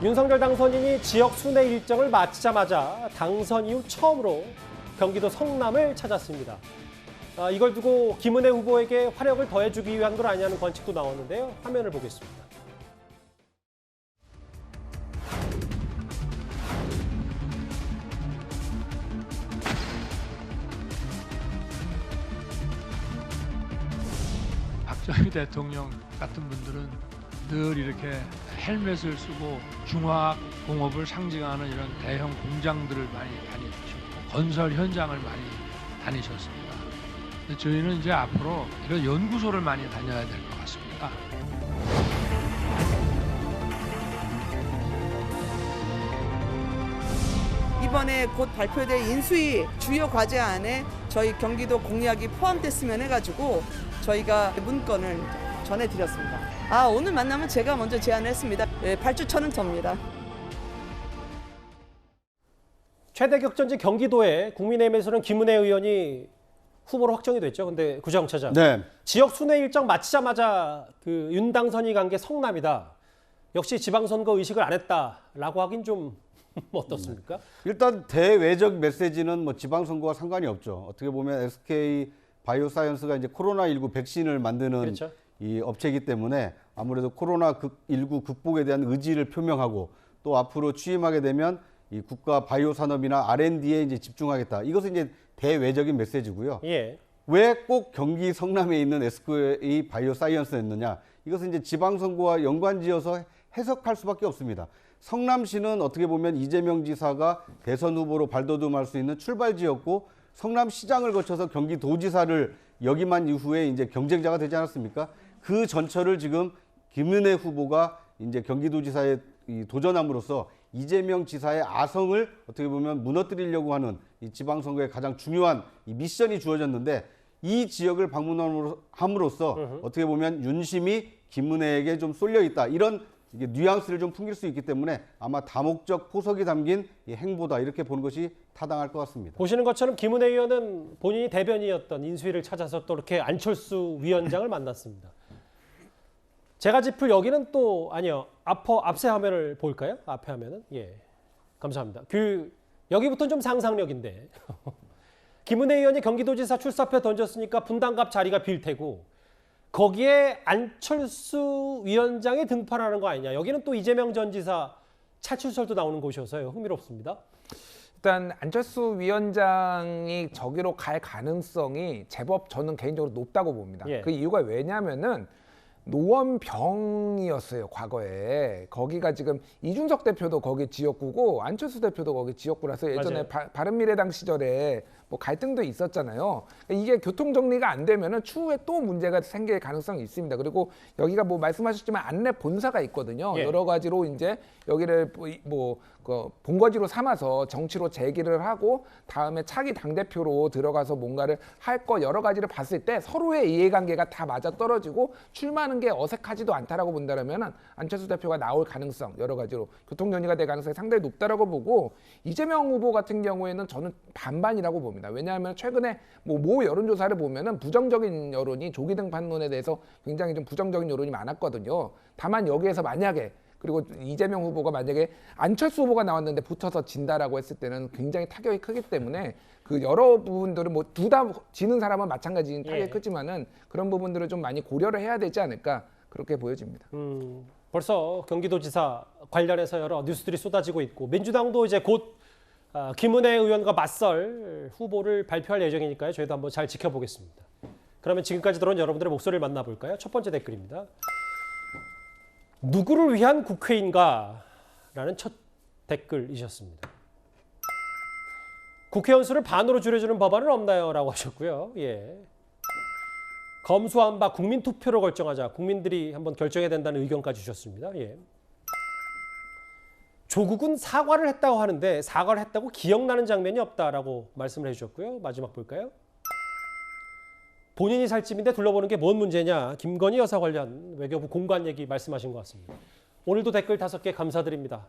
윤석열 당선인이 지역 순회 일정을 마치자마자 당선 이후 처음으로 경기도 성남을 찾았습니다. 이걸 두고 김은혜 후보에게 화력을 더해주기 위한 건 아니냐는 관측도 나왔는데요. 화면을 보겠습니다. 박정희 대통령 같은 분들은 늘 이렇게 헬멧을 쓰고 중화공업을 상징하는 이런 대형 공장들을 많이 다니셨고 건설 현장을 많이 다니셨습니다. 근데 저희는 이제 앞으로 이런 연구소를 많이 다녀야 될 것 같습니다. 이번에 곧 발표될 인수위 주요 과제 안에 저희 경기도 공약이 포함됐으면 해가지고 저희가 문건을 전해드렸습니다. 오늘 만나면 제가 먼저 제안을 했습니다. 발주처는 접니다. 최대 격전지 경기도에 국민의힘에서는 김은혜 의원이 후보로 확정이 됐죠. 근데 구정차장. 네. 지역 순회 일정 마치자마자 그 윤 당선이 간 게 성남이다. 역시 지방선거 의식을 안 했다라고 하긴 좀 어떻습니까? 일단 대외적 메시지는 뭐 지방선거와 상관이 없죠. 어떻게 보면 SK 바이오사이언스가 이제 코로나19 백신을 만드는 그렇죠. 이 업체이기 때문에 아무래도 코로나19 극복에 대한 의지를 표명하고 또 앞으로 취임하게 되면 이 국가 바이오 산업이나 R&D에 이제 집중하겠다. 이것은 이제 대외적인 메시지고요. 예. 왜 꼭 경기 성남에 있는 SK 바이오사이언스였느냐? 이것은 이제 지방선거와 연관지어서 해석할 수밖에 없습니다. 성남시는 어떻게 보면 이재명 지사가 대선 후보로 발돋움할 수 있는 출발지였고 성남시장을 거쳐서 경기도지사를 역임한 이후에 이제 경쟁자가 되지 않았습니까? 그 전철을 지금 김은혜 후보가 이제 경기도지사에 도전함으로써 이재명 지사의 아성을 어떻게 보면 무너뜨리려고 하는 이 지방선거의 가장 중요한 이 미션이 주어졌는데 이 지역을 방문함으로써 어떻게 보면 윤심이 김은혜에게 좀 쏠려 있다. 이런 이게 뉘앙스를 좀 풍길 수 있기 때문에 아마 다목적 포석이 담긴 이 행보다 이렇게 보는 것이 타당할 것 같습니다. 보시는 것처럼 김은혜 의원은 본인이 대변인이었던 인수위를 찾아서 또 이렇게 안철수 위원장을 만났습니다. 제가 짚을 여기는 또 아니요. 앞에 화면을 볼까요? 앞에 화면은 예, 감사합니다. 여기부터는 좀 상상력인데 김은혜 의원이 경기도지사 출사표 던졌으니까 분당갑 자리가 빌 테고 거기에 안철수 위원장이 등판하는 거 아니냐. 여기는 또 이재명 전 지사 차출설도 나오는 곳이어서요. 흥미롭습니다. 일단 안철수 위원장이 저기로 갈 가능성이 제법 저는 개인적으로 높다고 봅니다. 예. 그 이유가 왜냐면은 노원병이었어요, 과거에. 거기가 지금 이준석 대표도 거기 지역구고 안철수 대표도 거기 지역구라서 예전에 바른미래당 시절에 뭐 갈등도 있었잖아요. 이게 교통 정리가 안 되면은 추후에 또 문제가 생길 가능성이 있습니다. 그리고 여기가 뭐 말씀하셨지만 안내 본사가 있거든요. 예. 여러 가지로 이제 여기를 본거지로 삼아서 정치로 제기를 하고 다음에 차기 당대표로 들어가서 뭔가를 할 거 여러 가지를 봤을 때 서로의 이해관계가 다 맞아떨어지고 출마하는 게 어색하지도 않다라고 본다면 안철수 대표가 나올 가능성 여러 가지로 교통 정리가 될 가능성이 상당히 높다라고 보고 이재명 후보 같은 경우에는 저는 반반이라고 봅니다. 왜냐하면 최근에 모 여론조사를 보면은 부정적인 여론이 조기 등판론에 대해서 굉장히 좀 부정적인 여론이 많았거든요. 다만 여기에서 만약에 그리고 이재명 후보가 만약에 안철수 후보가 나왔는데 붙어서 진다라고 했을 때는 굉장히 타격이 크기 때문에 그 여러 부분들은 뭐 둘 다 지는 사람은 마찬가지인 타격이 크지만은 그런 부분들을 좀 많이 고려를 해야 되지 않을까 그렇게 보여집니다. 벌써 경기도지사 관련해서 여러 뉴스들이 쏟아지고 있고 민주당도 이제 곧 김은혜 의원과 맞설 후보를 발표할 예정이니까요. 저희도 한번 잘 지켜보겠습니다. 그러면 지금까지 들어온 여러분들의 목소리를 만나볼까요? 첫 번째 댓글입니다. 누구를 위한 국회인가? 라는 첫 댓글이셨습니다. 국회의원 수를 반으로 줄여주는 법안은 없나요? 라고 하셨고요. 예. 검수한 바 국민투표로 결정하자. 국민들이 한번 결정해야 된다는 의견까지 주셨습니다. 예. 조국은 사과를 했다고 하는데 사과를 했다고 기억나는 장면이 없다라고 말씀을 해주셨고요. 마지막 볼까요? 본인이 살집인데 둘러보는 게 뭔 문제냐. 김건희 여사 관련 외교부 공관 얘기 말씀하신 것 같습니다. 오늘도 댓글 5개 감사드립니다.